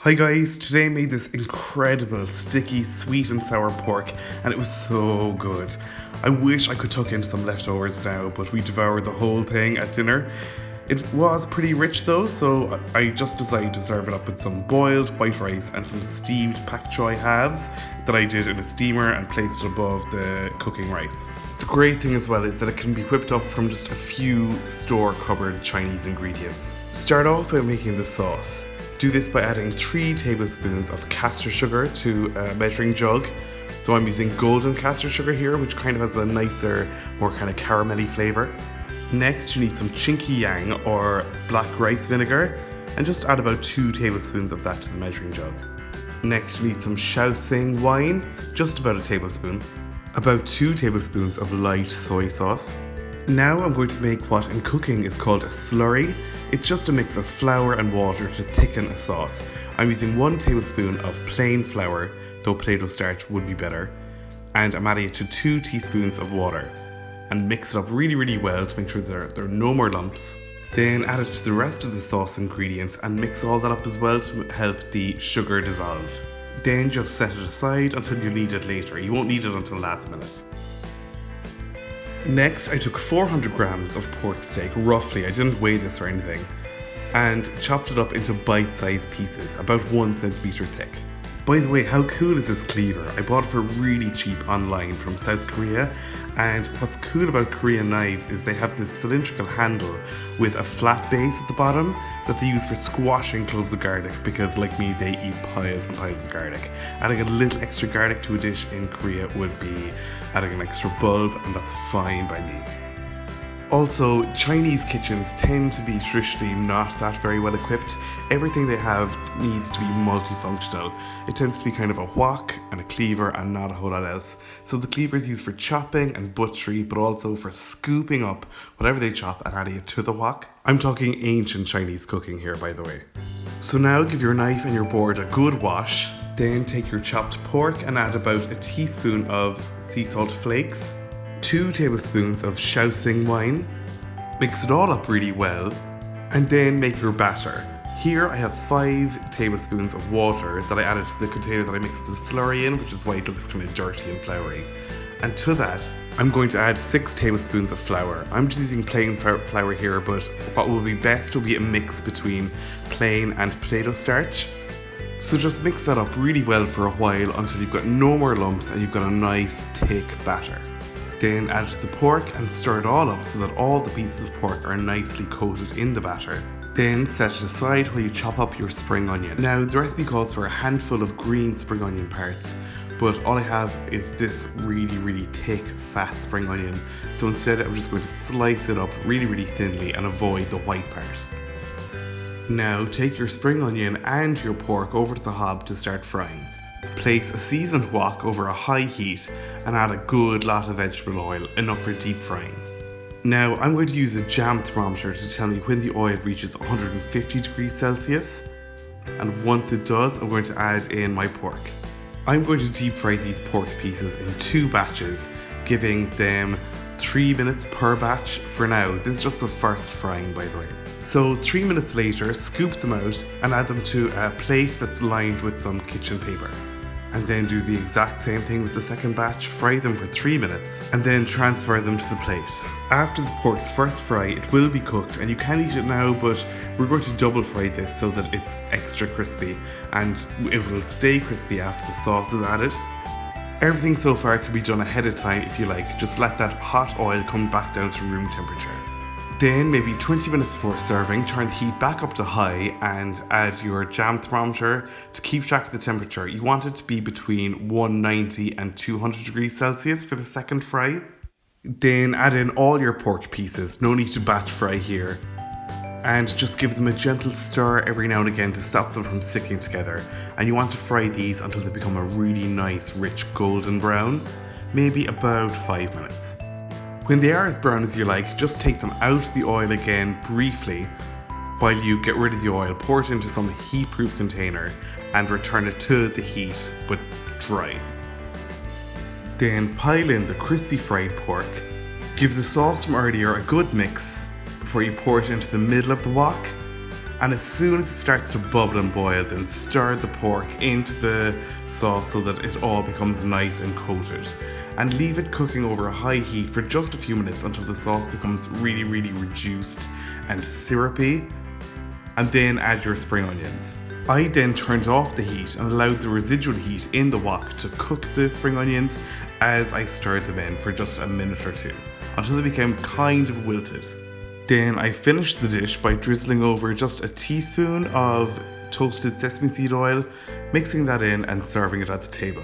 Hi guys, today I made this incredible sticky sweet and sour pork and it was so good. I wish I could tuck in some leftovers now, but we devoured the whole thing at dinner. It was pretty rich though, so I just decided to serve it up with some boiled white rice and some steamed pak choi halves that I did in a steamer and placed it above the cooking rice. The great thing as well is that it can be whipped up from just a few store cupboard Chinese ingredients. Start off by making the sauce. Do this by adding 3 tablespoons of caster sugar to a measuring jug. Though I'm using golden caster sugar here, which kind of has a nicer, more kind of caramelly flavour. Next, you need some chinky yang or black rice vinegar, and just add about 2 tablespoons of that to the measuring jug. Next, you need some Shaoxing wine, just about a tablespoon. About 2 tablespoons of light soy sauce. Now I'm going to make what in cooking is called a slurry. It's just a mix of flour and water to thicken a sauce. I'm using 1 tablespoon of plain flour, though potato starch would be better, and I'm adding it to 2 teaspoons of water. And mix it up really well to make sure there are no more lumps. Then add it to the rest of the sauce ingredients and mix all that up as well to help the sugar dissolve. Then just set it aside until you need it later. You won't need it until last minute. Next, I took 400 grams of pork steak, roughly, I didn't weigh this or anything, and chopped it up into bite-sized pieces, about 1 centimeter thick. By the way, how cool is this cleaver? I bought it for really cheap online from South Korea, and what's cool about Korean knives is they have this cylindrical handle with a flat base at the bottom that they use for squashing cloves of garlic, because like me, they eat piles and piles of garlic. Adding a little extra garlic to a dish in Korea would be adding an extra bulb, and that's fine by me. Also, Chinese kitchens tend to be traditionally not that very well equipped. Everything they have needs to be multifunctional. It tends to be kind of a wok and a cleaver and not a whole lot else. So the cleaver is used for chopping and butchery, but also for scooping up whatever they chop and adding it to the wok. I'm talking ancient Chinese cooking here, by the way. So now give your knife and your board a good wash. Then take your chopped pork and add about a teaspoon of sea salt flakes, 2 tablespoons of Shaoxing wine, mix it all up really well, and then make your batter. Here I have 5 tablespoons of water that I added to the container that I mixed the slurry in, which is why it looks kind of dirty and floury. And to that, I'm going to add 6 tablespoons of flour. I'm just using plain flour here, but what will be best will be a mix between plain and potato starch. So just mix that up really well for a while until you've got no more lumps and you've got a nice thick batter. Then add it to the pork and stir it all up so that all the pieces of pork are nicely coated in the batter. Then set it aside while you chop up your spring onion. Now the recipe calls for a handful of green spring onion parts, but all I have is this really thick fat spring onion, so instead I'm just going to slice it up really thinly and avoid the white part. Now take your spring onion and your pork over to the hob to start frying. Place a seasoned wok over a high heat and add a good lot of vegetable oil, enough for deep frying. Now I'm going to use a jam thermometer to tell me when the oil reaches 150 degrees Celsius, and once it does, I'm going to add in my pork. I'm going to deep fry these pork pieces in 2 batches, giving them 3 minutes per batch for now. This is just the first frying, by the way. So 3 minutes later, scoop them out and add them to a plate that's lined with some kitchen paper. And then do the exact same thing with the second batch, fry them for 3 minutes, and then transfer them to the plate. After the pork's first fry, it will be cooked, and you can eat it now, but we're going to double fry this so that it's extra crispy, and it will stay crispy after the sauce is added. Everything so far can be done ahead of time if you like, just let that hot oil come back down to room temperature. Then, maybe 20 minutes before serving, turn the heat back up to high and add your jam thermometer to keep track of the temperature. You want it to be between 190 and 200 degrees Celsius for the second fry. Then add in all your pork pieces, no need to batch fry here. And just give them a gentle stir every now and again to stop them from sticking together. And you want to fry these until they become a really nice, rich golden brown, maybe about 5 minutes. When they are as brown as you like, just take them out of the oil again briefly while you get rid of the oil, pour it into some heat-proof container and return it to the heat, but dry. Then pile in the crispy fried pork, give the sauce from earlier a good mix before you pour it into the middle of the wok, And as soon as it starts to bubble and boil, then stir the pork into the sauce so that it all becomes nice and coated. And leave it cooking over a high heat for just a few minutes until the sauce becomes really, really reduced and syrupy. And then add your spring onions. I then turned off the heat and allowed the residual heat in the wok to cook the spring onions as I stirred them in for just a minute or two, until they became kind of wilted. Then I finished the dish by drizzling over just a teaspoon of toasted sesame seed oil, mixing that in and serving it at the table.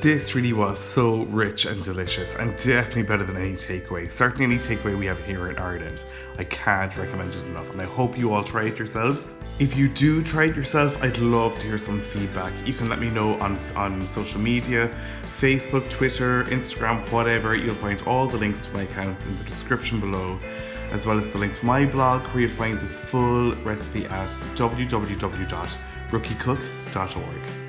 This really was so rich and delicious, and definitely better than any takeaway. Certainly any takeaway we have here in Ireland. I can't recommend it enough, and I hope you all try it yourselves. If you do try it yourself, I'd love to hear some feedback. You can let me know on social media, Facebook, Twitter, Instagram, whatever. You'll find all the links to my accounts in the description below, as well as the link to my blog, where you'll find this full recipe at www.rookiecook.org.